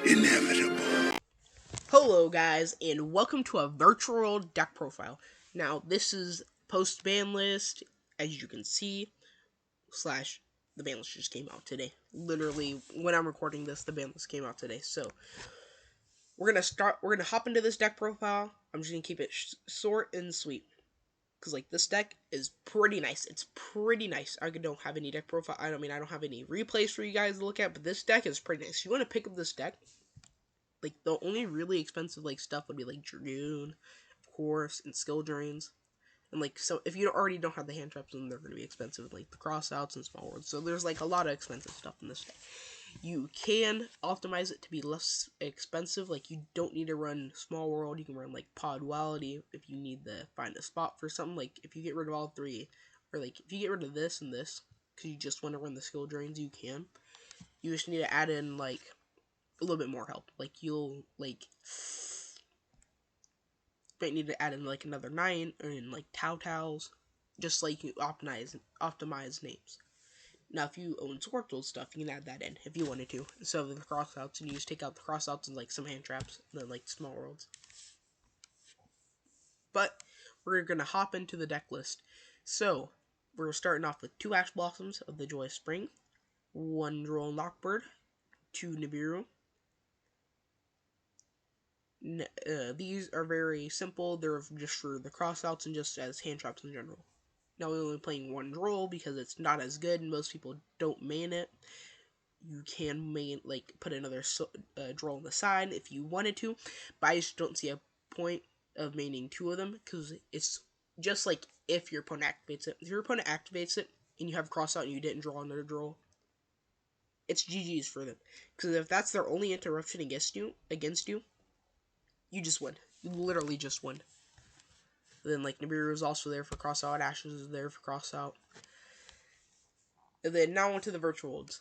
inevitable. Hello guys, and welcome to a virtual deck profile. Now this is post ban list, as you can see, slash the ban list just came out today. Literally, when I'm recording this, the ban list came out today. So we're gonna hop into this deck profile. I'm just gonna keep it short and sweet. Cause like this deck is pretty nice. It's pretty nice. I don't have any deck profile. I don't have any replays for you guys to look at, but this deck is pretty nice. You want to pick up this deck? Like the only really expensive like stuff would be like Dragoon, of course, and skill drains. And like so if you already don't have the hand traps, then they're gonna be expensive, like the crossouts and small worlds. So there's like a lot of expensive stuff in this deck. You can optimize it to be less expensive. Like you don't need to run small world. You can run like pod duality if you need to find a spot for something. Like if you get rid of all three, or like if you get rid of this and this, because you just want to run the skill drains, you can. You just need to add in like a little bit more help. Like you'll like might need to add in like another 9 and like Towels, just like you optimize names. Now, if you own Squirtle stuff, you can add that in if you wanted to, instead of the crossouts, and you just take out the crossouts and like some hand traps, and then like small worlds. But we're gonna hop into the deck list. So we're starting off with 2 Ash Blossoms of the Joyous Spring, 1 Droll Lockbird, 2 Nibiru. These are very simple. They're just for the crossouts and just as hand traps in general. Now we're only playing 1 Droll because it's not as good and most people don't main it. You can main, like, put another Droll on the side if you wanted to, but I just don't see a point of maining 2 of them, because it's just like if your opponent activates it. If your opponent activates it and you have crossout and you didn't draw another Droll, it's GG's for them. Because if that's their only interruption against you, you just win. You literally just win. Then, like, Nibiru is also there for crossout. Ashes is there for crossout. And then now onto the virtual worlds.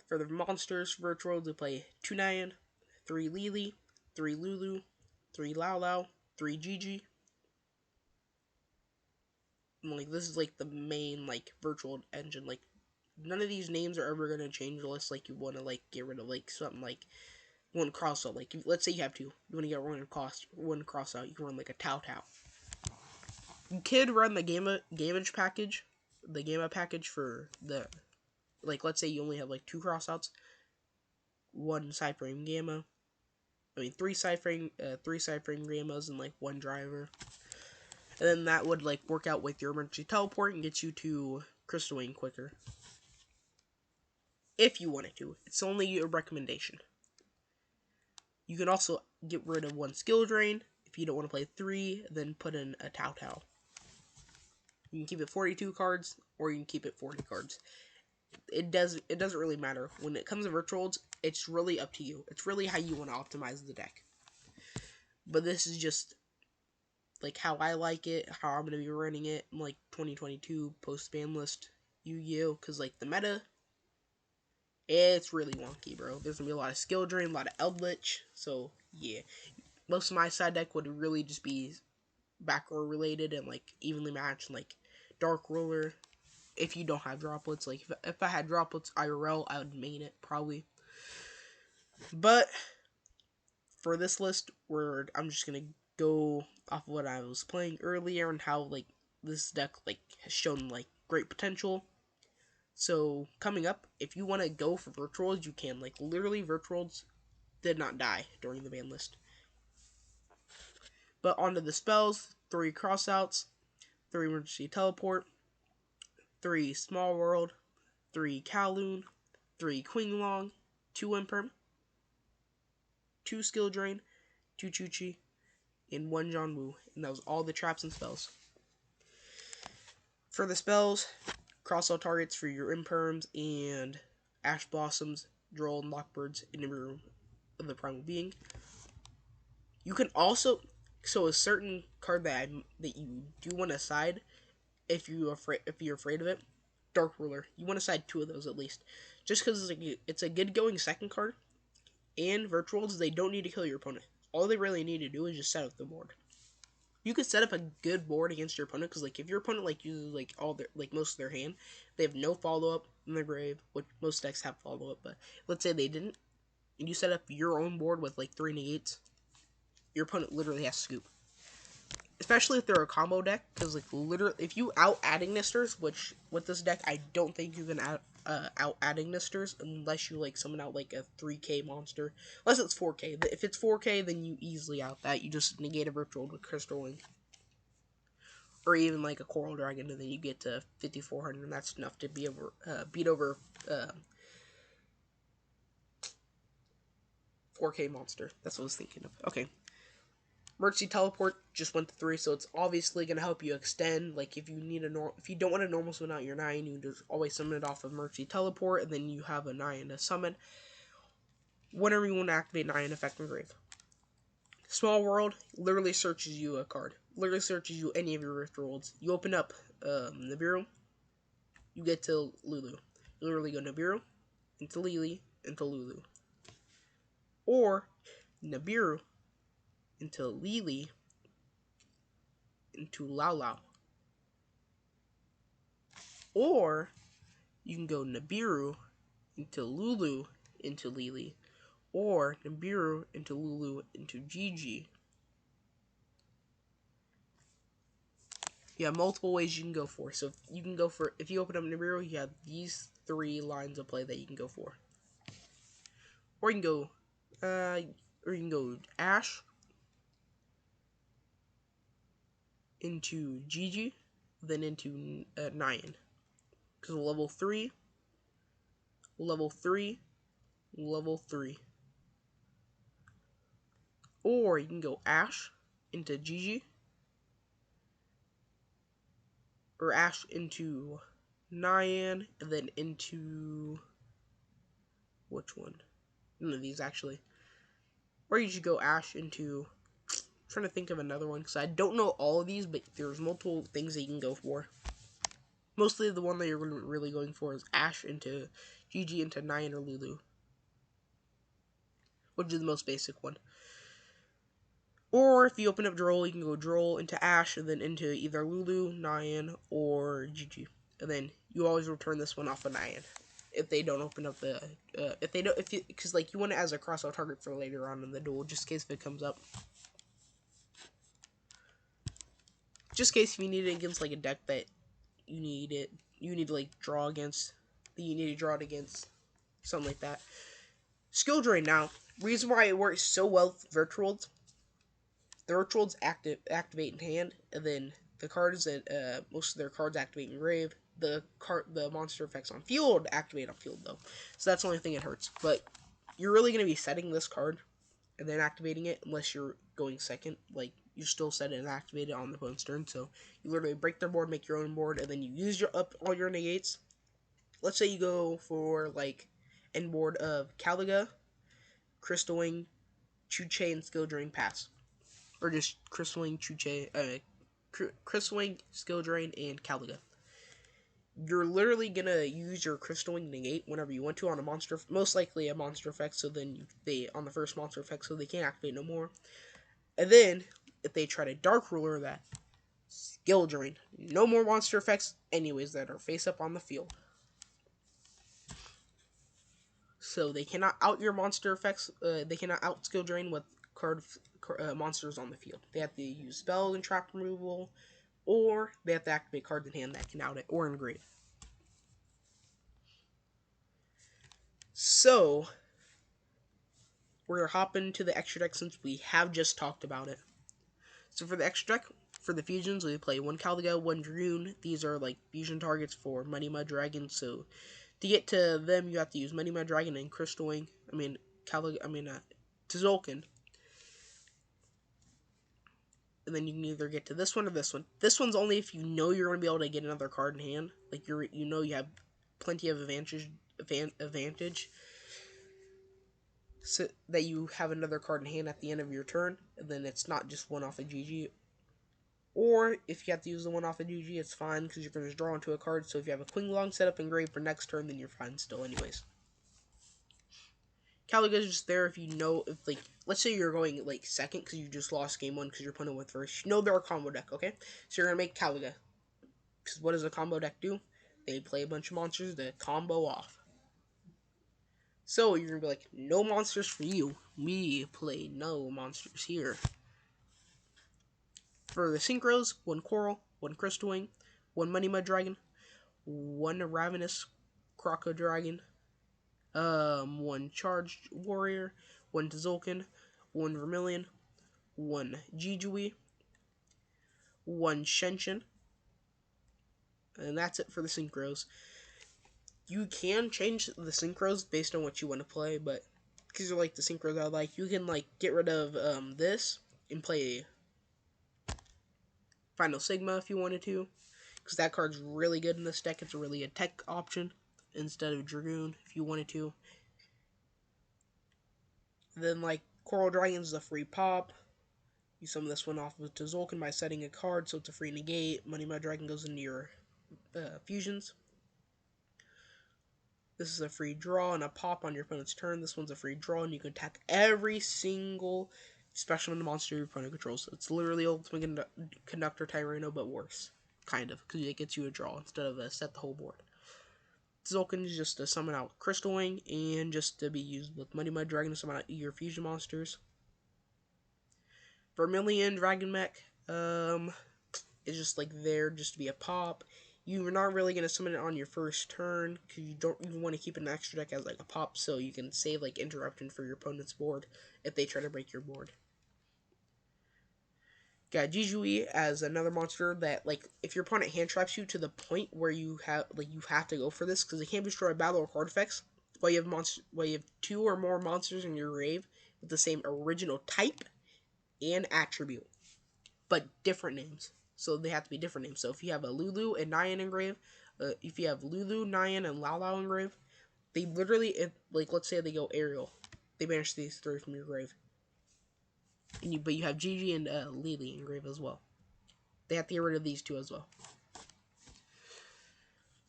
For the monsters virtual worlds, we play 2 Nyan, 3 Lily, 3 Lulu, 3 Lao, 3 Gigi. And, like, this is, like, the main, like, virtual engine. Like, none of these names are ever going to change unless, like, you want to, like, get rid of, like, something like one crossout. Like, let's say you have 2. You want to get one crossout. You can run, like, a Tao. You could run the Gamage package. The Gamma package for the, like, let's say you only have, like, 2 crossouts. 1 side frame Gamma. 3 side frame Gammas and, like, 1 driver. And then that would, like, work out with your emergency teleport and get you to Crystal Wing quicker. If you wanted to. It's only a recommendation. You can also get rid of 1 skill drain. If you don't want to play 3, then put in a Tao. You can keep it 42 cards, or you can keep it 40 cards. It doesn't really matter. When it comes to virtuals, it's really up to you. It's really how you want to optimize the deck. But this is just like how I like it, how I'm going to be running it in like 2022 post-ban list Yu-Gi-Oh! Because like the meta, it's really wonky, bro. There's going to be a lot of skill drain, a lot of Eldritch. So yeah, most of my side deck would really just be back row related and like evenly matched, like Dark Ruler. If you don't have droplets, like if I had droplets IRL, I would main it probably. But for this list, I'm just gonna go off of what I was playing earlier and how like this deck like has shown like great potential. So coming up, if you want to go for virtuals, you can. Like literally, virtuals did not die during the ban list. But onto the spells: 3 crossouts, 3 emergency teleport, 3 small world, 3 Kowloon, 3 Qinglong, 2 Imperm, 2 skill drain, 2 Chuchi, and 1 Jonwu. And that was all the traps and spells. For the spells, crossout targets for your Imperms and Ash Blossoms, Droll and Lockbirds in the room of the Primal Being. You can also, so a certain card that you do want to side, if you're afraid of it, Dark Ruler. You want to side 2 of those at least, just because it's a good going second card. And virtuals, they don't need to kill your opponent. All they really need to do is just set up the board. You could set up a good board against your opponent, because like if your opponent like uses like all their most of their hand, they have no follow up in their grave, which most decks have follow up, but let's say they didn't. and you set up your own board with like 3 negates, your opponent literally has to scoop. Especially if they're a combo deck, because like literally, if you out adding nisters, which with this deck I don't think you can out adding nisters unless you like summon out like a 3k monster, unless it's 4k. If it's 4k, then you easily out that. You just negate a virtual with Crystal Wing, or even like a Coral Dragon, and then you get to 5400, and that's enough to be over beat over 4k monster. That's what I was thinking of. Okay. Emergency Teleport just went to 3, so it's obviously going to help you extend. Like, if you need if you don't want to normal summon out your 9, you can just always summon it off of Emergency Teleport, and then you have a 9 to summon whenever you want to activate 9 Effect Engrave. Small World literally searches you a card. Literally searches you any of your Rift Worlds. You open up Nibiru, you get to Lulu. You literally go Nibiru, into Lily, into Lulu. Or Nibiru, into Lily, into Lao Lao. Or you can go Nibiru into Lulu into Lily, or Nibiru into Lulu into Gigi. You have multiple ways you can go for. So you can go for, if you open up Nibiru, you have these 3 lines of play that you can go for. Or you can go Ash into Gigi, then into Nyan. Because level 3, level 3, level 3. Or you can go Ash into Gigi, or Ash into Nyan, and then into, which one? None of these, actually. Or you should go Ash into, I'm trying to think of another one, because I don't know all of these, but there's multiple things that you can go for. Mostly the one that you're really going for is Ash into Gigi into Nyan or Lulu, which is the most basic one. Or if you open up Droll, you can go Droll into Ash, and then into either Lulu, Nyan, or Gigi. And then you always return this one off of Nyan. If they don't open up the, because like you want it as a crossout target for later on in the duel, just in case if it comes up. Just in case if you need it against like a deck that you need to like draw against, that you need to draw it against, something like that. Skill Drain now. Reason why it works so well with Virtuals. The Virtuals activate in hand, and then the cards that most of their cards activate in grave. The monster effects on field activate on field though, so that's the only thing it hurts. But you're really gonna be setting this card and then activating it unless you're going second. Like you still set it and activate it on the opponent's turn. So you literally break their board, make your own board, and then you use all your negates. Let's say you go for like end board of Caliga, Crystal Wing, Chuche, and Skill Drain Pass. Or just Crystal Wing, Chuche, Crystal Wing, Skill Drain, and Caliga. You're literally gonna use your Crystal Wing negate whenever you want to on a monster, most likely a monster effect, so then on the first monster effect, so they can't activate no more. And then, if they try to Dark Ruler that, Skill Drain. No more monster effects anyways that are face up on the field. So they cannot out your monster effects, they cannot out Skill Drain with monsters on the field. They have to use spell and trap removal, or they have to activate cards in hand that can out it, or engrave. So, we're going to hop into the extra deck since we have just talked about it. So for the extra deck, for the fusions, we play 1 Caliga, 1 Dragoon. These are like fusion targets for Money Mud Dragon, so to get to them, you have to use Money Mud Dragon and Crystal Wing. Tzolk'in. And then you can either get to this one or this one. This one's only if you know you're going to be able to get another card in hand. Like, you have plenty of advantage so that you have another card in hand at the end of your turn. And then it's not just one off of GG. Or, if you have to use the one off of GG, it's fine, because you're going to draw into a card. So if you have a Qinglong set up engraved for next turn, then you're fine still anyways. Caliga is just there if you know, if like, let's say you're going like second because you just lost game 1 because your opponent went first. You know they're a combo deck, okay? So you're going to make Caliga. Because what does a combo deck do? They play a bunch of monsters to combo off. So you're gonna be like, no monsters for you. We play no monsters here. For the Synchros, 1 Coral, 1 Crystal Wing, 1 Money Mud Dragon, 1 Ravenous Croco Dragon, 1 Charged Warrior, 1 Tzolk'in, 1 Vermilion, 1 Jijui, 1 Shenshin, and that's it for the Synchros. You can change the Synchros based on what you want to play, but because you like the Synchros I like, you can like get rid of this and play Final Sigma if you wanted to, because that card's really good in this deck. It's a really a tech option instead of Dragoon if you wanted to. Then like Coral Dragon's a free pop. You summon this one off with Tzolk'in by setting a card, so it's a free negate. Money Mud Dragon goes into your fusions. This is a free draw and a pop on your opponent's turn. This one's a free draw, and you can attack every single special monster your opponent controls. It's literally Ultimate Conductor Tyranno, but worse. Kind of, because it gets you a draw instead of a set the whole board. Tzolk'in is just to summon out Crystal Wing, and just to be used with Money Mud Dragon to summon out your fusion monsters. Vermilion Dragon Mech is just like there just to be a pop. You're not really going to summon it on your first turn, because you don't even want to keep an extra deck as like a pop, so you can save like interruption for your opponent's board if they try to break your board. Got Jijui as another monster that, like, if your opponent hand traps you to the point where you have to go for this, because it can't destroy battle or card effects, while you have 2 or more monsters in your grave with the same original type and attribute, but different names. So they have to be different names. So if you have a Lulu and Nyan engrave, if you have Lulu, Nyan, and Lao Lao engrave, they literally, like, let's say they go Ariel, they banish these 3 from your grave. But you have Gigi and Lily engrave as well. They have to get rid of these 2 as well.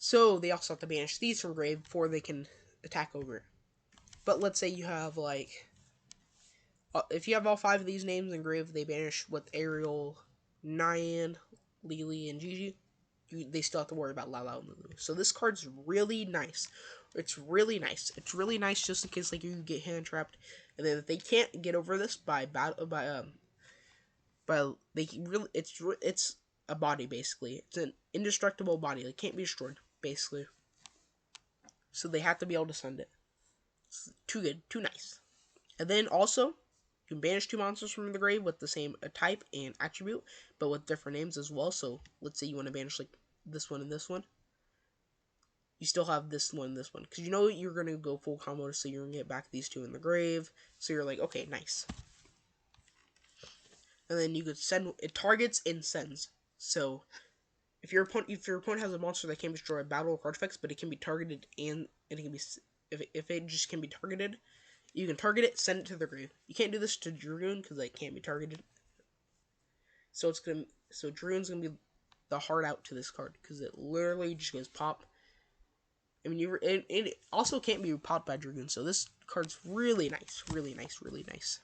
So they also have to banish these from grave before they can attack over it. But let's say you have, like, if you have all 5 of these names engraved, they banish with Ariel, Nyan, Lily, and Gigi. They still have to worry about Lala and Lulu. So this card's really nice. It's really nice. It's really nice just in case like you get hand trapped, and then if they can't get over this by they really it's a body basically. It's an indestructible body. It can't be destroyed basically. So they have to be able to send it. It's too good, too nice. And then also, you can banish 2 monsters from the grave with the same type and attribute, but with different names as well. So, let's say you want to banish, like, this one and this one. You still have this one and this one. Because you know you're going to go full combo, so you're going to get back these 2 in the grave. So you're like, okay, nice. And then you could send, it targets and sends. So, if your opponent has a monster that can destroy battle or card effects, but it can be targeted and it can be, if it just can be targeted, you can target it, send it to the grave. You can't do this to Dragoon because it can't be targeted. So Dragoon's gonna be the hard out to this card because it literally just goes pop. I mean, it also can't be popped by Dragoon. So this card's really nice, really nice, really nice.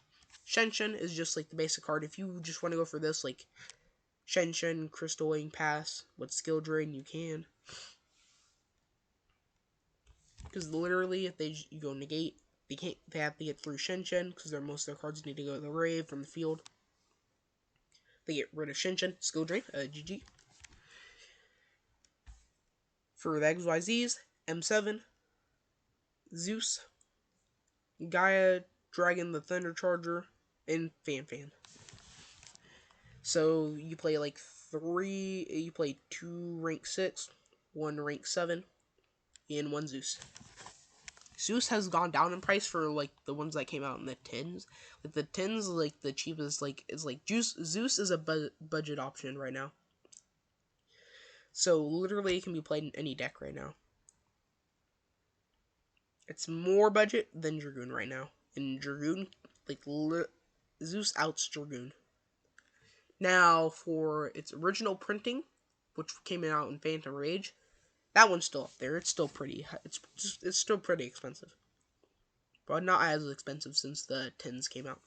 Shenshin is just like the basic card. If you just want to go for this, like Shenshin, Crystal Wing, pass with skill drain, you can. Because literally, if you go negate. They have to get through Shenshin because most of their cards need to go to the grave from the field. They get rid of Shenshin, skill drain, GG. For the XYZs, M7, Zeus, Gaia, Dragon the Thunder Charger, and Fan. So you play like 2 rank 6, 1 rank 7, and 1 Zeus. Zeus has gone down in price for like the ones that came out in the tins. Like the tins, like the cheapest, like is like Zeus is a budget option right now. So literally, it can be played in any deck right now. It's more budget than Dragoon right now. And Dragoon, like Zeus outs Dragoon. Now for its original printing, which came out in Phantom Rage, that one's still up there. It's still pretty. It's still pretty expensive. But not as expensive since the tins came out.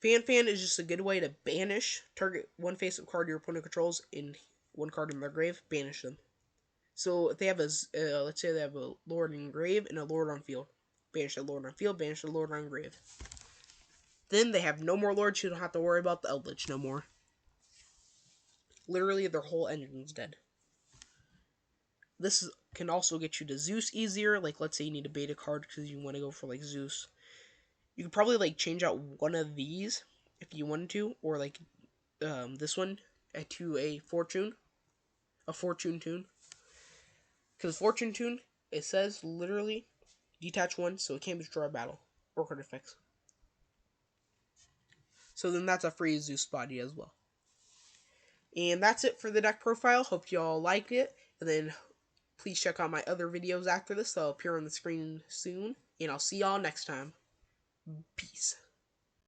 Fan is just a good way to banish, target one face-up card your opponent controls in one card in their grave, banish them. So if they have let's say they have a Lord in grave and a Lord on field. Banish the Lord on field, banish the Lord on grave. Then they have no more Lords, you don't have to worry about the Eldritch no more. Literally, their whole engine's dead. This can also get you to Zeus easier. Like, let's say you need a beta card because you want to go for, like, Zeus. You could probably, like, change out one of these if you wanted to. Or, like, this one to a Fortune Tune. Because Fortune Tune, it says, literally, detach one, so it can't destroy a battle. Or card effects. So then that's a free Zeus body as well. And that's it for the deck profile. Hope y'all like it. And then please check out my other videos after this. They'll appear on the screen soon. And I'll see y'all next time. Peace.